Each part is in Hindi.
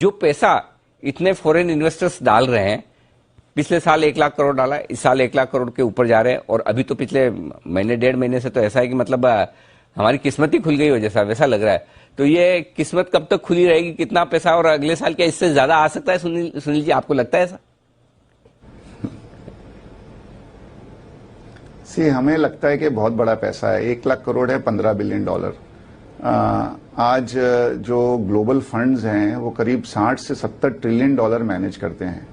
जो पैसा इतने फॉरेन इन्वेस्टर्स डाल रहे हैं, पिछले साल 1 लाख करोड़ डाला, इस साल 1 लाख करोड़ के ऊपर जा रहे हैं। और अभी तो पिछले महीने 1.5 महीने से तो ऐसा है कि मतलब हमारी किस्मत ही खुल गई हो जैसा वैसा लग रहा है। तो ये किस्मत कब तक खुली रहेगी, कितना पैसा, और अगले साल क्या इससे ज्यादा आ सकता है? सुनील जी, आपको लगता है ऐसा? हमें लगता है कि बहुत बड़ा पैसा है। 1 लाख करोड़ है, $15 बिलियन। आज जो ग्लोबल फंड्स हैं वो करीब 60 से 70 ट्रिलियन डॉलर मैनेज करते हैं।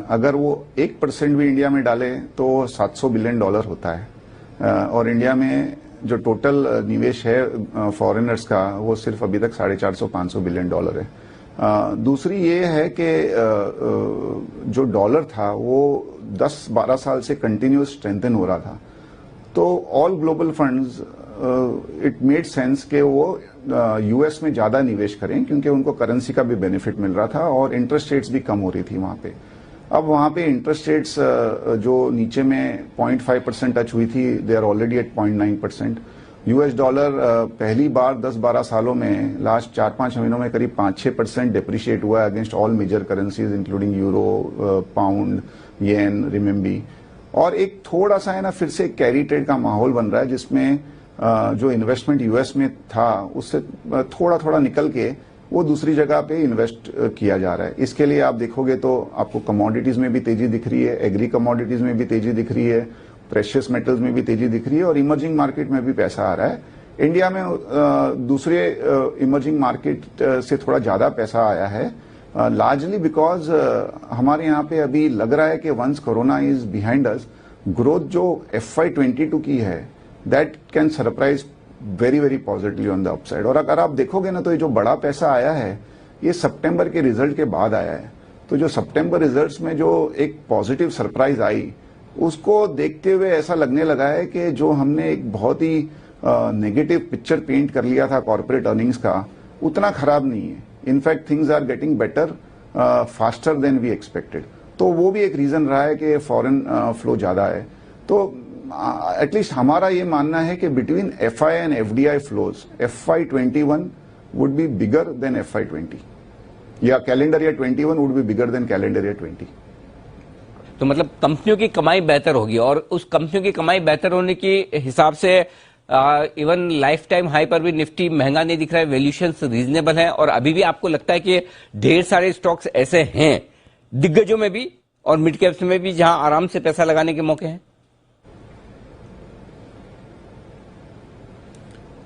अगर वो 1% भी इंडिया में डाले तो $700 बिलियन होता है। और इंडिया में जो टोटल निवेश है फॉरेनर्स का वो सिर्फ अभी तक 450-500 बिलियन डॉलर है। दूसरी ये है कि जो डॉलर था वो 10-12 साल से कंटिन्यूस स्ट्रेंथन हो रहा था। तो all global funds it made sense कि वो यूएस में ज्यादा निवेश करें, क्योंकि उनको करेंसी का भी बेनिफिट मिल रहा था और इंटरेस्ट रेट्स भी कम हो रही थी वहां पे। अब वहां पे इंटरेस्ट रेट्स जो नीचे में 0.5% टच हुई थी, they are already at 0.9%। US dollar पहली बार 10-12 सालों में लास्ट 4-5 महीनों में करीब 5-6% डिप्रिशिएट हुआ है against all major currencies including euro, pound, yen, रिमेम्बी। और एक थोड़ा सा है ना फिर से कैरी ट्रेड का माहौल बन रहा है, जिसमें जो इन्वेस्टमेंट यूएस में था उससे थोड़ा थोड़ा निकल के वो दूसरी जगह पे इन्वेस्ट किया जा रहा है। इसके लिए आप देखोगे तो आपको कमोडिटीज में भी तेजी दिख रही है, एग्री कमोडिटीज में भी तेजी दिख रही है, प्रेशियस मेटल्स में भी तेजी दिख रही है, और इमर्जिंग मार्केट में भी पैसा आ रहा है। इंडिया में दूसरे इमर्जिंग मार्केट से थोड़ा ज्यादा पैसा आया है, लार्जली बिकॉज हमारे यहाँ पे अभी लग रहा है कि once corona is behind us, growth जो FY22 की है that can surprise very very positively on the upside. और अगर आप देखोगे ना तो ये जो बड़ा पैसा आया है ये सितंबर के रिजल्ट के बाद आया है। तो जो सितंबर रिजल्ट्स में जो एक पॉजिटिव सरप्राइज आई उसको देखते हुए ऐसा लगने लगा है कि जो हमने एक बहुत ही नेगेटिव पिक्चर पेंट कर लिया था कॉर्पोरेट अर्निंग्स का, उतना खराब नहीं है। In fact things are getting better faster than we expected. तो वो भी एक रीजन रहा है कि फॉरेन फ्लो ज्यादा है। तो एटलीस्ट हमारा ये मानना है कि between FI and FDI flows FY21 would be bigger than FY20, या calendar year 21 would be bigger than calendar year 20। तो मतलब कंपनियों की कमाई बेहतर होगी, और उस कंपनियों की कमाई बेहतर होने के हिसाब से इवन लाइफ टाइम हाई पर भी निफ्टी महंगा नहीं दिख रहा है, वैल्यूएशंस रीजनेबल है। और अभी भी आपको लगता है कि ढेर सारे स्टॉक्स ऐसे हैं दिग्गजों में भी और मिड कैप्स में भी जहां आराम से पैसा लगाने के मौके हैं?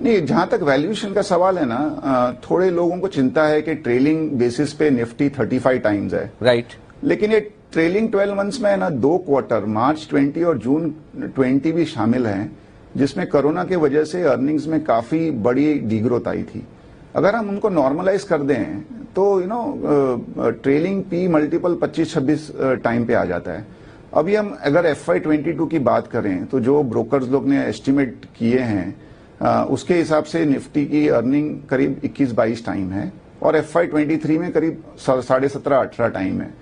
नहीं, जहां तक वैल्यूएशन का सवाल है ना, थोड़े लोगों को चिंता है कि ट्रेलिंग बेसिस पे निफ्टी 35 टाइम्स है, राइट। लेकिन ये ट्रेलिंग 12 मंथ्स में है ना 2 क्वार्टर मार्च 20 और जून 20 भी शामिल हैं, जिसमें कोरोना के वजह से अर्निंग्स में काफी बड़ी डीग्रोथ आई थी। अगर हम उनको नॉर्मलाइज कर दें तो ट्रेलिंग पी मल्टीपल 25-26 टाइम पे आ जाता है। अभी हम अगर FY22 की बात करें तो जो ब्रोकर्स लोग ने एस्टिमेट किए हैं उसके हिसाब से निफ्टी की अर्निंग करीब 21-22 टाइम है, और FY23 में करीब 17.5-18 टाइम है,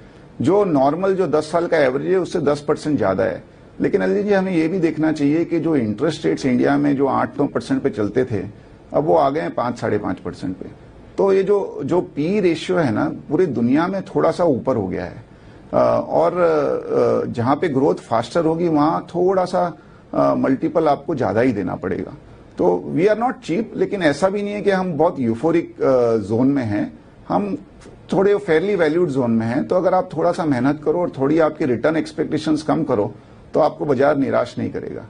जो नॉर्मल जो 10 साल का एवरेज है उससे 10% ज्यादा है। लेकिन अजय जी, हमें यह भी देखना चाहिए कि जो इंटरेस्ट रेट्स इंडिया में जो 8-9% पे चलते थे अब वो आ गए हैं 5-5.5% पे। तो ये जो पी रेशियो है ना पूरी दुनिया में थोड़ा सा ऊपर हो गया है, और जहां पे ग्रोथ फास्टर होगी वहां थोड़ा सा मल्टीपल आपको ज्यादा ही देना पड़ेगा। तो वी आर नॉट चीप, लेकिन ऐसा भी नहीं है कि हम बहुत यूफोरिक जोन में हैं, हम थोड़े फेयरली वैल्यूड जोन में हैं। तो अगर आप थोड़ा सा मेहनत करो और थोड़ी आपकी रिटर्न एक्सपेक्टेशंस कम करो तो आपको बाजार निराश नहीं करेगा।